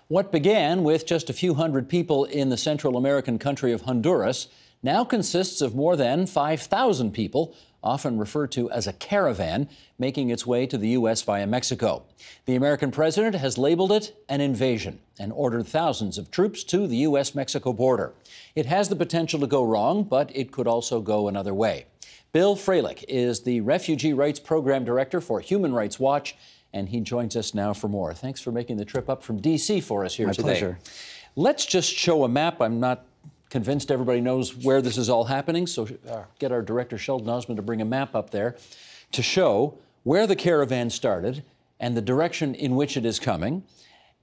What began with just a few hundred people in the Central American country of Honduras now consists of more than 5,000 people, often referred to as a caravan, making its way to the U.S. via Mexico. The American president has labeled it an invasion and ordered thousands of troops to the U.S.-Mexico border. It has the potential to go wrong, but it could also go another way. Bill Frelick is the Refugee Rights Program Director for Human Rights Watch, and he joins us now for more. Thanks for making the trip up from D.C. for us here today. My pleasure. Let's just show a map. I'm not convinced everybody knows where this is all happening, so get our director, Sheldon Osmond, to bring a map up there to show where the caravan started and the direction in which it is coming.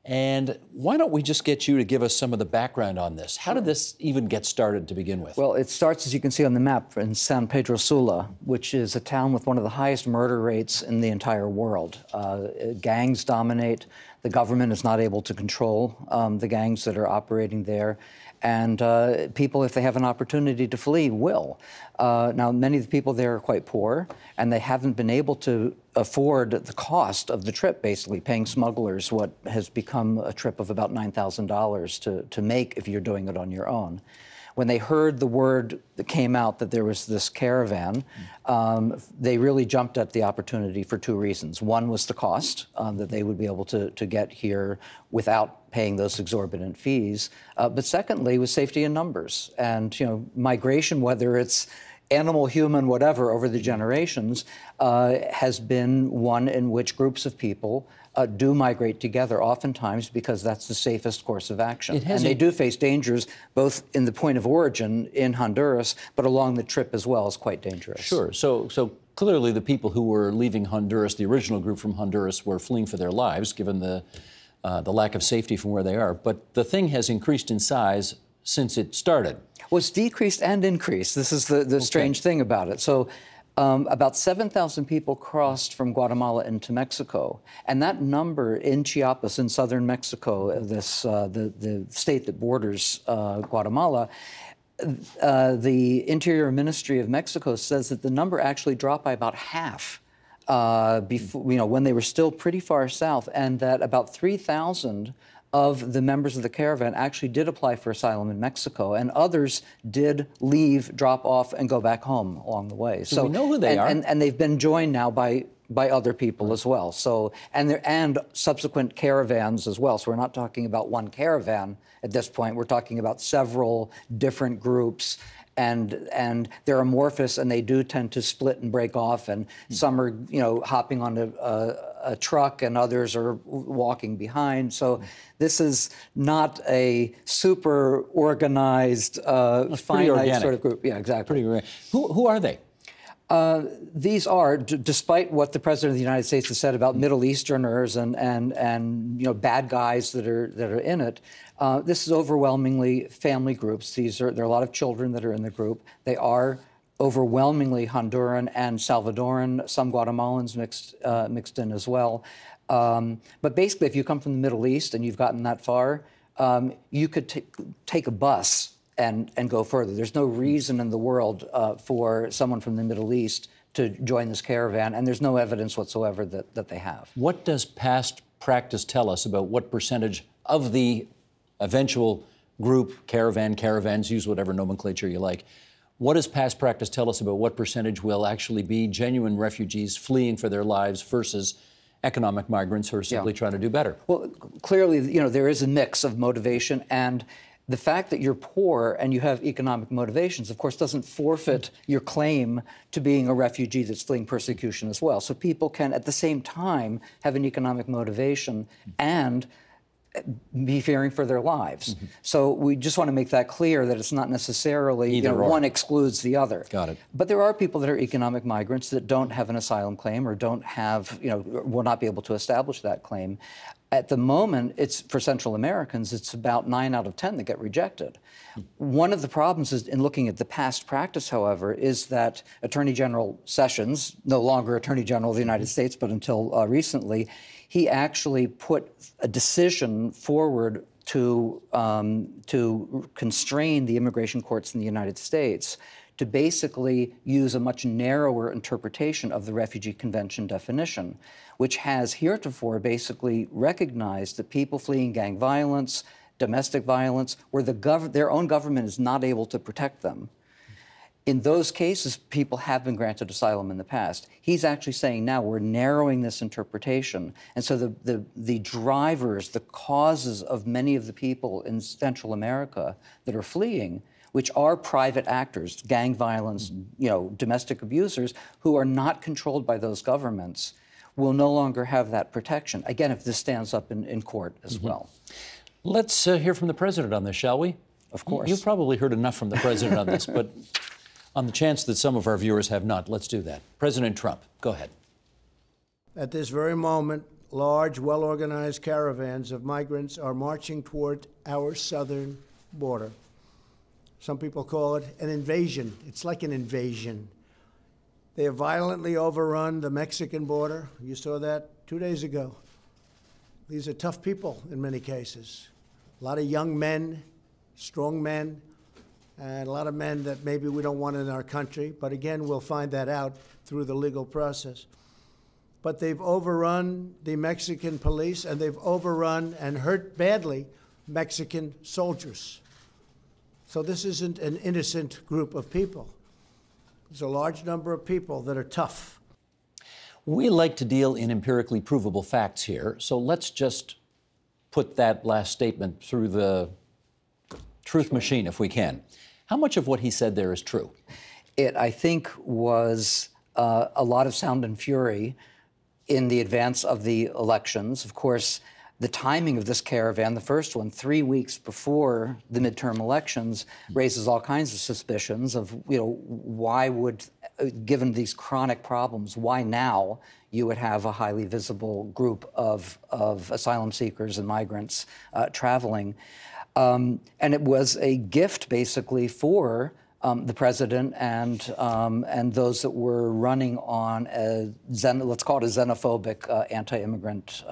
And why don't we just get you to give us some of the background on this? How did this even get started to begin with? Well, it starts, as you can see on the map, in San Pedro Sula, which is a town with one of the highest murder rates in the entire world. Gangs dominate. The government is not able to control the gangs that are operating there. And people, if they have an opportunity to flee, will. Now, many of the people there are quite poor, and they haven't been able to afford the cost of the trip, basically, paying smugglers what has become a trip of about $9,000 to make if you're doing it on your own. When they heard the word that came out that there was this caravan, they really jumped at the opportunity for two reasons. One was the cost, that they would be able to get here without paying those exorbitant fees. But secondly, was safety in numbers. And, you know, migration, whether it's animal, human, whatever, over the generations, has been one in which groups of people do migrate together, oftentimes because that's the safest course of action. And they do face dangers, both in the point of origin in Honduras, but along the trip as well is quite dangerous. Sure. So clearly the people who were leaving Honduras, the original group from Honduras, were fleeing for their lives, given the lack of safety from where they are. But the thing has increased in size since it started. Well, it's decreased and increased. This is the strange thing about it. So about 7,000 people crossed from Guatemala into Mexico. And that number in Chiapas, in southern Mexico, the state that borders Guatemala, the Interior Ministry of Mexico says that the number actually dropped by about half before, you know, when they were still pretty far south, and that about 3,000 of the members of the caravan actually did apply for asylum in Mexico, and others did leave, drop off, and go back home along the way. So we know who they are. And they've been joined now by other people as well. So, and subsequent caravans as well. So we're not talking about one caravan at this point. We're talking about several different groups. And they're amorphous, and they do tend to split and break off. And some are, you know, hopping on a truck, and others are walking behind. So this is not a super organized, finite sort of group. Yeah, exactly. Pretty organic. Who are they? These are, despite what the President of the United States has said about Middle Easterners and you know, bad guys that are in it, this is overwhelmingly family groups. There are a lot of children that are in the group. They are overwhelmingly Honduran and Salvadoran, some Guatemalans mixed in as well. But basically, if you come from the Middle East and you've gotten that far, you could take a bus and go further. There's no reason in the world for someone from the Middle East to join this caravan, and there's no evidence whatsoever that they have. What does past practice tell us about what percentage of the eventual group, caravans, use whatever nomenclature you like, what does past practice tell us about what percentage will actually be genuine refugees fleeing for their lives versus economic migrants who are simply trying to do better? Well, clearly, you know, there is a mix of motivation, and the fact that you're poor and you have economic motivations, of course, doesn't forfeit your claim to being a refugee that's fleeing persecution as well. So people can, at the same time, have an economic motivation and be fearing for their lives. So we just want to make that clear, that it's not necessarily, you know, one excludes the other. Got it. But there are people that are economic migrants that don't have an asylum claim, or don't have, you know, will not be able to establish that claim. At the moment, it's for Central Americans, it's about 9 out of 10 that get rejected. One of the problems is, in looking at the past practice, however, is that Attorney General Sessions, no longer Attorney General of the United States, but until recently, he actually put a decision forward to constrain the immigration courts in the United States to basically use a much narrower interpretation of the Refugee Convention definition, which has heretofore basically recognized that people fleeing gang violence, domestic violence, where their own government is not able to protect them. In those cases, people have been granted asylum in the past. He's actually saying now we're narrowing this interpretation. And so the drivers, the causes of many of the people in Central America that are fleeing, which are private actors, gang violence, domestic abusers, who are not controlled by those governments, will no longer have that protection. Again, if this stands up in court as well. Let's hear from the president on this, shall we? Of course. You've probably heard enough from the president on this, but on the chance that some of our viewers have not, let's do that. President Trump, go ahead. At this very moment, large, well-organized caravans of migrants are marching toward our southern border. Some people call it an invasion. It's like an invasion. They have violently overrun the Mexican border. You saw that 2 days ago. These are tough people in many cases. A lot of young men, strong men, and a lot of men that maybe we don't want in our country. But again, we'll find that out through the legal process. But they've overrun the Mexican police, and they've overrun and hurt badly Mexican soldiers. So this isn't an innocent group of people. There's a large number of people that are tough. We like to deal in empirically provable facts here, so let's just put that last statement through the truth machine if we can. How much of what he said there is true? It, I think, was a lot of sound and fury in the advance of the elections. Of course, the timing of this caravan, the first one, 3 weeks before the midterm elections, raises all kinds of suspicions of, why would, given these chronic problems, why now you would have a highly visible group of asylum seekers and migrants traveling. And it was a gift, basically, for the president and those that were running on let's call it a xenophobic, anti-immigrant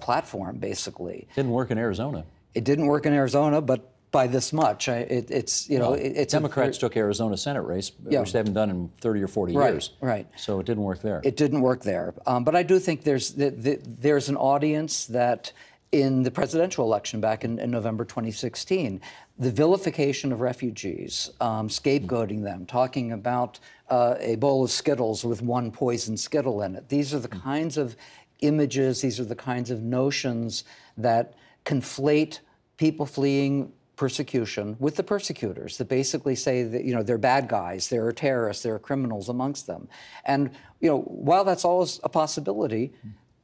platform, basically. Didn't work in Arizona. It didn't work in Arizona, but by this much. It's Democrats took Arizona Senate race, which they haven't done in 30 or 40 years. Right. So it didn't work there. It didn't work there. But I do think there's an audience that, in the presidential election back in November 2016, the vilification of refugees, scapegoating them, talking about a bowl of Skittles with one poison Skittle in it. These are the kinds of images, these are the kinds of notions that conflate people fleeing persecution with the persecutors, that basically say that, they're bad guys, there are terrorists, there are criminals amongst them. And, while that's always a possibility,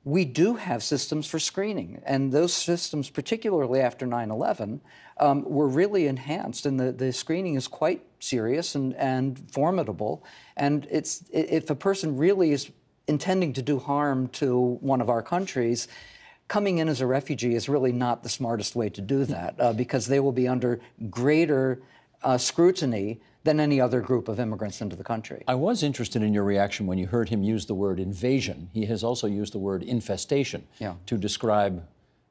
we do have systems for screening, and those systems, particularly after 9/11, were really enhanced, and the screening is quite serious and formidable. And if a person really is intending to do harm to one of our countries, coming in as a refugee is really not the smartest way to do that, because they will be under greater scrutiny than any other group of immigrants into the country. I was interested in your reaction when you heard him use the word invasion. He has also used the word infestation to describe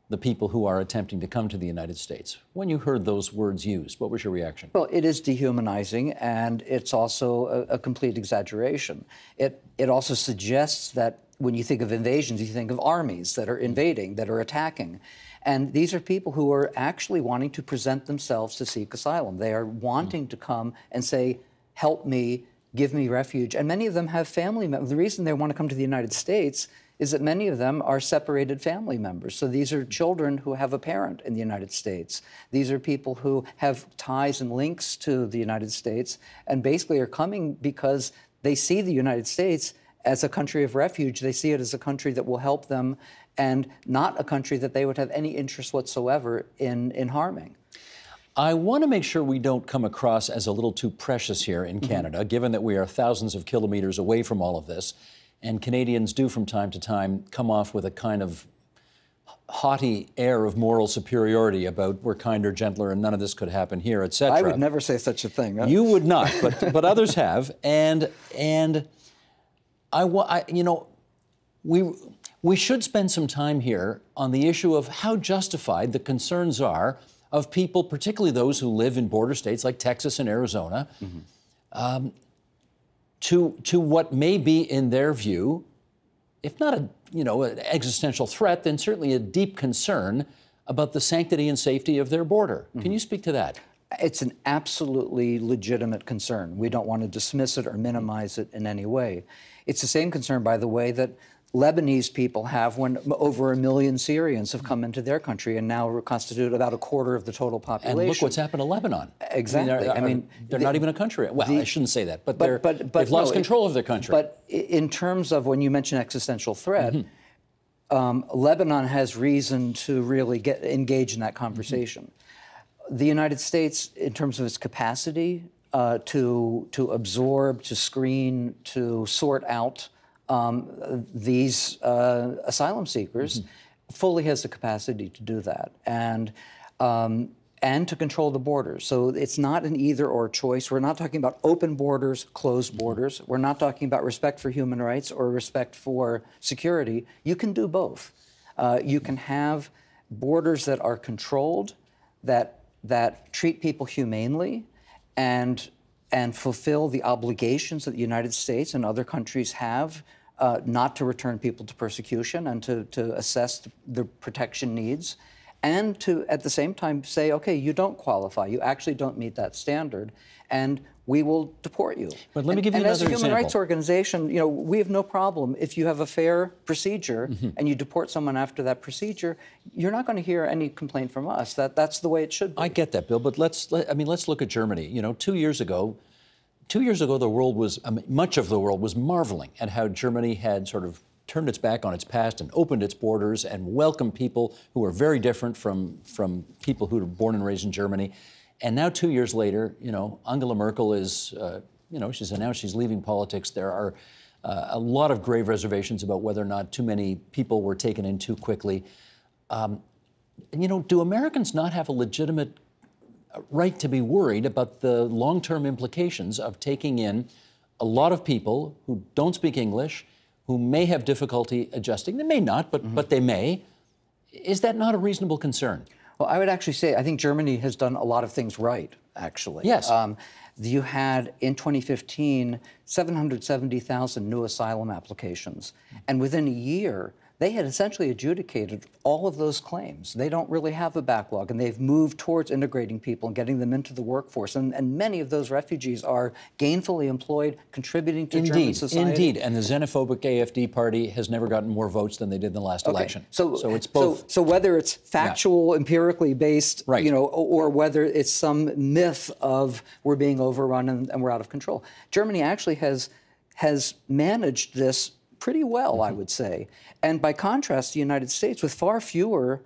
the people who are attempting to come to the United States. When you heard those words used, what was your reaction? Well, it is dehumanizing, and it's also a complete exaggeration. It also suggests that when you think of invasions, you think of armies that are invading, that are attacking. And these are people who are actually wanting to present themselves to seek asylum. They are wanting to come and say, help me, give me refuge. And many of them have family members. The reason they want to come to the United States is that many of them are separated family members. So these are children who have a parent in the United States. These are people who have ties and links to the United States and basically are coming because they see the United States as a country of refuge. They see it as a country that will help them and not a country that they would have any interest whatsoever in harming. I want to make sure we don't come across as a little too precious here in Canada, given that we are thousands of kilometers away from all of this, and Canadians do from time to time come off with a kind of haughty air of moral superiority about we're kinder, gentler, and none of this could happen here, etc. I would never say such a thing. You would not, but others have, and we should spend some time here on the issue of how justified the concerns are of people, particularly those who live in border states like Texas and Arizona, to what may be, in their view, if not an existential threat, then certainly a deep concern about the sanctity and safety of their border. Can you speak to that? It's an absolutely legitimate concern. We don't want to dismiss it or minimize it in any way. It's the same concern, by the way, that Lebanese people have when over 1 million Syrians have come into their country and now constitute about a quarter of the total population. And look what's happened to Lebanon. Exactly. They're not even a country. Well, I shouldn't say that, but they've lost control of their country. But in terms of when you mention existential threat, Lebanon has reason to really engage in that conversation. The United States, in terms of its capacity to absorb, to screen, to sort out these asylum seekers, fully has the capacity to do that, and to control the borders. So it's not an either-or choice. We're not talking about open borders, closed borders. We're not talking about respect for human rights or respect for security. You can do both. You can have borders that are controlled, that treat people humanely, and fulfill the obligations that the United States and other countries have not to return people to persecution and to assess the protection needs, and to, at the same time, say, okay, you don't qualify, you actually don't meet that standard, and we will deport you. But let me give you another example. And as a human rights organization, we have no problem if you have a fair procedure and you deport someone after that procedure. You're not going to hear any complaint from us. That's the way it should be. I get that, Bill, but let's look at Germany. 2 years ago, the world was, much of the world was marveling at how Germany had sort of turned its back on its past and opened its borders and welcomed people who were very different from people who were born and raised in Germany. And now 2 years later, Angela Merkel is, she's announced she's leaving politics. There are a lot of grave reservations about whether or not too many people were taken in too quickly. Do Americans not have a legitimate right to be worried about the long-term implications of taking in a lot of people who don't speak English, who may have difficulty adjusting? They may not, but they may. Is that not a reasonable concern? Well, I would actually say I think Germany has done a lot of things right, actually. Yes. You had, in 2015, 770,000 new asylum applications. And within a year, they had essentially adjudicated all of those claims. They don't really have a backlog, and they've moved towards integrating people and getting them into the workforce. And many of those refugees are gainfully employed, contributing to German society. Indeed, and the xenophobic AfD party has never gotten more votes than they did in the last election. So it's both. So whether it's factual, empirically based, right, or whether it's some myth of we're being overrun and we're out of control, Germany actually has managed this pretty well, I would say. And by contrast, the United States, with far fewer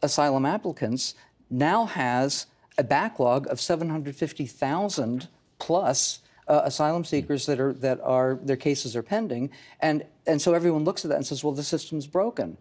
asylum applicants, now has a backlog of 750,000 plus asylum seekers that are their cases are pending, and so everyone looks at that and says, well, the system's broken.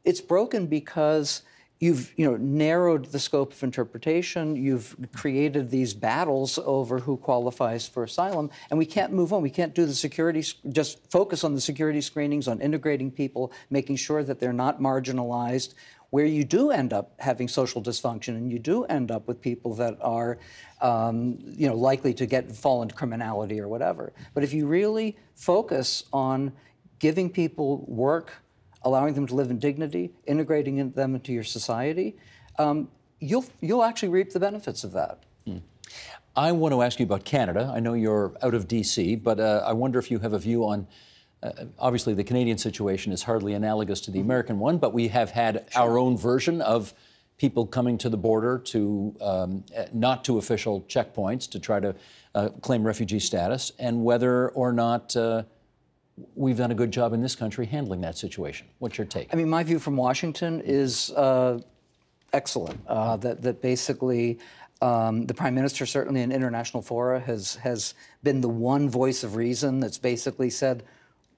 It's broken because you've narrowed the scope of interpretation. You've created these battles over who qualifies for asylum, and we can't move on. We can't do the security, just focus on the security screenings, on integrating people, making sure that they're not marginalized, where you do end up having social dysfunction, and you do end up with people that are likely to fall into criminality or whatever. But if you really focus on giving people work, allowing them to live in dignity, integrating them into your society, you'll actually reap the benefits of that. I want to ask you about Canada. I know you're out of D.C., but I wonder if you have a view on, obviously the Canadian situation is hardly analogous to the American one, but we have had our own version of people coming to the border to not to official checkpoints to try to claim refugee status, and whether or not we've done a good job in this country handling that situation. What's your take? I mean, my view from Washington is excellent. That basically the Prime Minister, certainly in international fora, has been the one voice of reason that's basically said,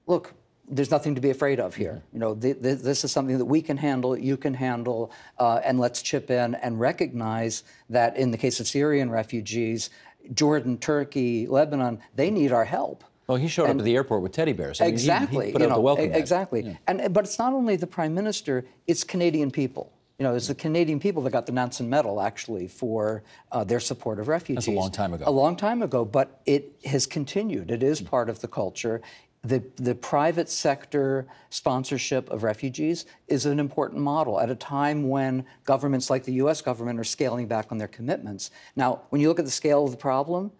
look, there's nothing to be afraid of here. This is something that we can handle, you can handle, and let's chip in and recognize that in the case of Syrian refugees, Jordan, Turkey, Lebanon, they need our help. Well, he showed up at the airport with teddy bears. Exactly. He put out the welcome mat. Exactly. Yeah. But it's not only the Prime Minister, it's Canadian people. You know, it's the Canadian people that got the Nansen Medal, actually, for their support of refugees. That's a long time ago. A long time ago, but it has continued. It is part of the culture. The private sector sponsorship of refugees is an important model at a time when governments like the U.S. government are scaling back on their commitments. Now, when you look at the scale of the problem,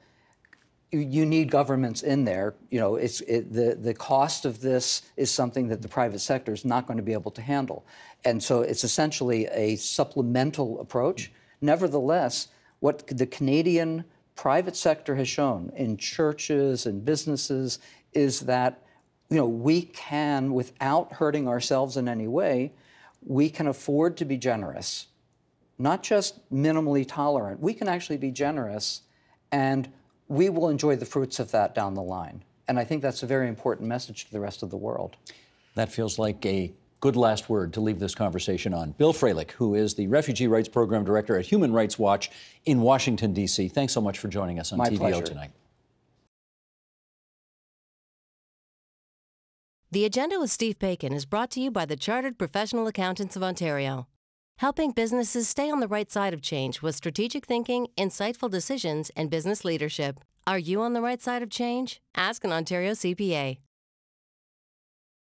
you need governments in there. You know, the cost of this is something that the private sector is not going to be able to handle. And so it's essentially a supplemental approach. Nevertheless, what the Canadian private sector has shown in churches and businesses is that, you know, we can, without hurting ourselves in any way, we can afford to be generous, not just minimally tolerant. We can actually be generous, and we will enjoy the fruits of that down the line. And I think that's a very important message to the rest of the world. That feels like a good last word to leave this conversation on. Bill Frelick, who is the Refugee Rights Program Director at Human Rights Watch in Washington, D.C. Thanks so much for joining us on My TVO pleasure. tonight. The Agenda with Steve Paikin is brought to you by the Chartered Professional Accountants of Ontario, helping businesses stay on the right side of change with strategic thinking, insightful decisions, and business leadership. Are you on the right side of change? Ask an Ontario CPA.